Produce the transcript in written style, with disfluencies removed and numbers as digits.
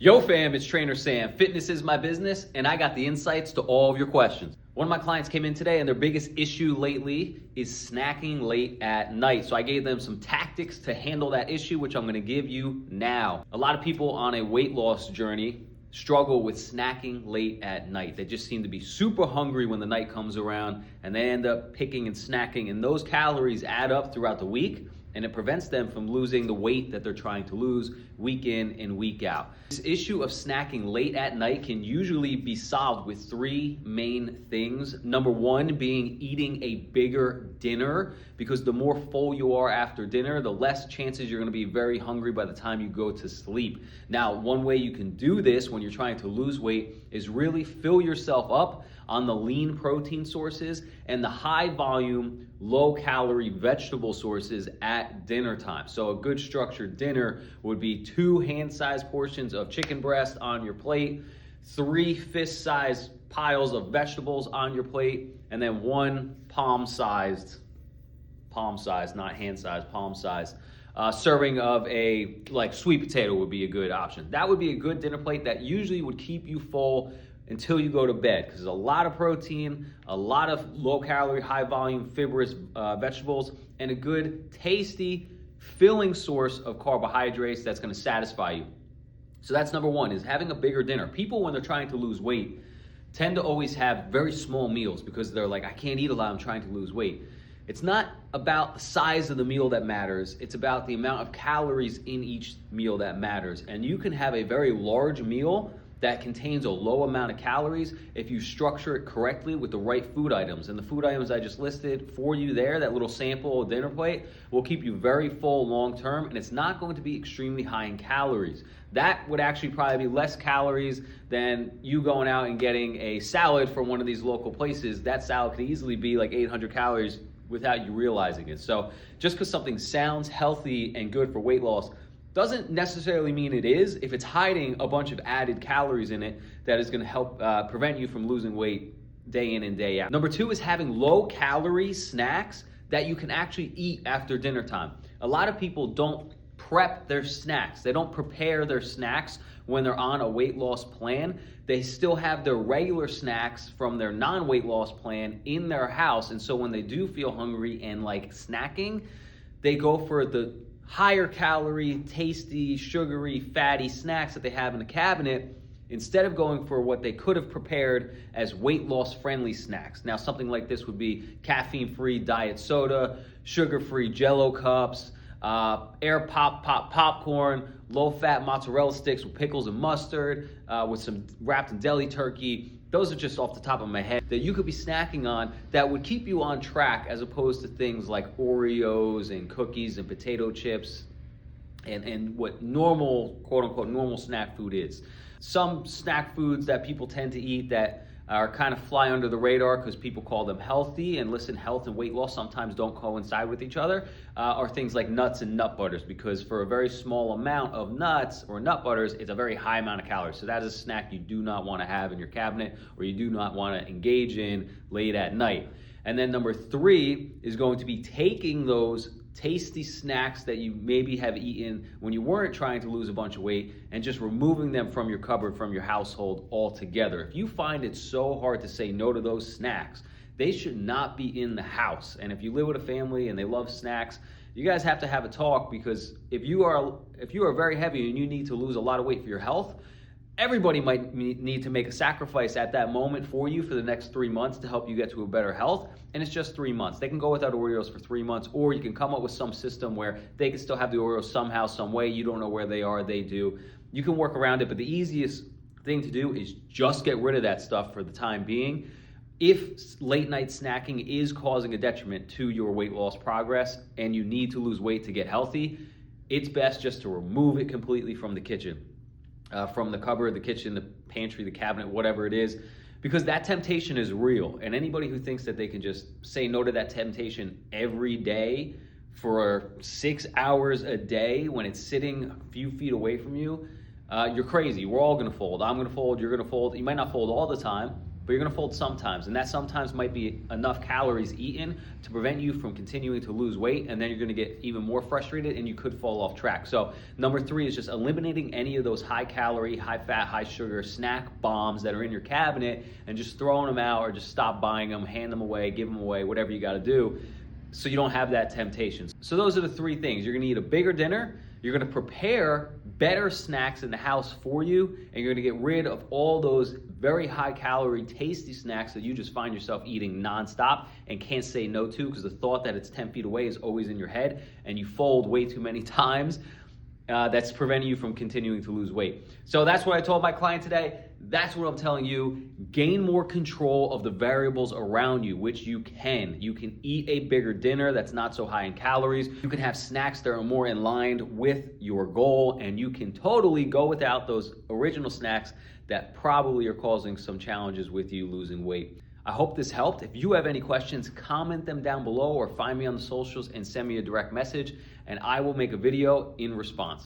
Yo fam, it's Trainer Sam. Fitness is my business and I got the insights to all of your questions. One of my clients came in today and their biggest issue lately is snacking late at night. So I gave them some tactics to handle that issue, which I'm gonna give you now. A lot of people on a weight loss journey struggle with snacking late at night. They just seem to be super hungry when the night comes around and they end up picking and snacking, and those calories add up throughout the week and it prevents them from losing the weight that they're trying to lose week in and week out. This issue of snacking late at night can usually be solved with three main things. Number one being eating a bigger dinner, because the more full you are after dinner, the less chances you're gonna be very hungry by the time you go to sleep. Now, one way you can do this when you're trying to lose weight is really fill yourself up on the lean protein sources and the high volume, low calorie vegetable sources at dinner time. So a good structured dinner would be 2 hand-sized portions of chicken breast on your plate, 3 fist-sized piles of vegetables on your plate, and then 1 palm-sized, not hand-sized, palm-sized, serving of a sweet potato would be a good option. That would be a good dinner plate that usually would keep you full until you go to bed, because there's a lot of protein, a lot of low calorie, high volume, fibrous vegetables, and a good, tasty, filling source of carbohydrates that's gonna satisfy you. So that's number one, is having a bigger dinner. People, when they're trying to lose weight, tend to always have very small meals because they're like, I can't eat a lot, I'm trying to lose weight. It's not about the size of the meal that matters, it's about the amount of calories in each meal that matters. And you can have a very large meal that contains a low amount of calories if you structure it correctly with the right food items. And the food items I just listed for you there, that little sample dinner plate, will keep you very full long term, and it's not going to be extremely high in calories. That would actually probably be less calories than you going out and getting a salad from one of these local places. That salad could easily be like 800 calories without you realizing it. So just because something sounds healthy and good for weight loss doesn't necessarily mean it is if it's hiding a bunch of added calories in it that is going to help prevent you from losing weight day in and day out. Number two is having low calorie snacks that you can actually eat after dinner time. A lot of people don't prep their snacks. They don't prepare their snacks when they're on a weight loss plan. They still have their regular snacks from their non-weight loss plan in their house. And so when they do feel hungry and like snacking, they go for the higher calorie, tasty, sugary, fatty snacks that they have in the cabinet instead of going for what they could have prepared as weight loss friendly snacks. Now, something like this would be caffeine-free diet soda, sugar-free Jell-O cups, air popcorn, low-fat mozzarella sticks with pickles and mustard, with some wrapped in deli turkey. Those are just off the top of my head that you could be snacking on that would keep you on track, as opposed to things like Oreos and cookies and potato chips and what normal, quote unquote, normal snack food is. Some snack foods that people tend to eat that are kind of fly under the radar because people call them healthy, and listen, health and weight loss sometimes don't coincide with each other, are things like nuts and nut butters, because for a very small amount of nuts or nut butters, it's a very high amount of calories. So that is a snack you do not want to have in your cabinet, or you do not want to engage in late at night. And then number three is going to be taking those tasty snacks that you maybe have eaten when you weren't trying to lose a bunch of weight and just removing them from your cupboard, from your household altogether. If you find it so hard to say no to those snacks, they should not be in the house. And if you live with a family and they love snacks, you guys have to have a talk, because if you are very heavy and you need to lose a lot of weight for your health, everybody might need to make a sacrifice at that moment for you for the next 3 months to help you get to a better health. And it's just 3 months. They can go without Oreos for 3 months, or you can come up with some system where they can still have the Oreos somehow, some way. You don't know where they are, they do. You can work around it, but the easiest thing to do is just get rid of that stuff for the time being. If late night snacking is causing a detriment to your weight loss progress and you need to lose weight to get healthy, it's best just to remove it completely from the kitchen. From the cupboard, the kitchen, the pantry, the cabinet, whatever it is, because that temptation is real. And anybody who thinks that they can just say no to that temptation every day for 6 hours a day when it's sitting a few feet away from you, you're crazy. We're all gonna fold. I'm gonna fold, you're gonna fold. You might not fold all the time, but you're gonna fold sometimes, and that sometimes might be enough calories eaten to prevent you from continuing to lose weight, and then you're gonna get even more frustrated and you could fall off track. So number 3 is just eliminating any of those high calorie, high fat, high sugar snack bombs that are in your cabinet and just throwing them out, or just stop buying them, hand them away, give them away, whatever you gotta do, so you don't have that temptation. So those are the 3 things. You're gonna eat a bigger dinner, you're gonna prepare better snacks in the house for you, and you're gonna get rid of all those very high calorie, tasty snacks that you just find yourself eating nonstop and can't say no to, because the thought that it's 10 feet away is always in your head, and you fold way too many times. That's preventing you from continuing to lose weight. So that's what I told my client today. That's what I'm telling you. Gain more control of the variables around you, which you can. You can eat a bigger dinner that's not so high in calories. You can have snacks that are more in line with your goal, and you can totally go without those original snacks that probably are causing some challenges with you losing weight. I hope this helped. If you have any questions, comment them down below or find me on the socials and send me a direct message, and I will make a video in response.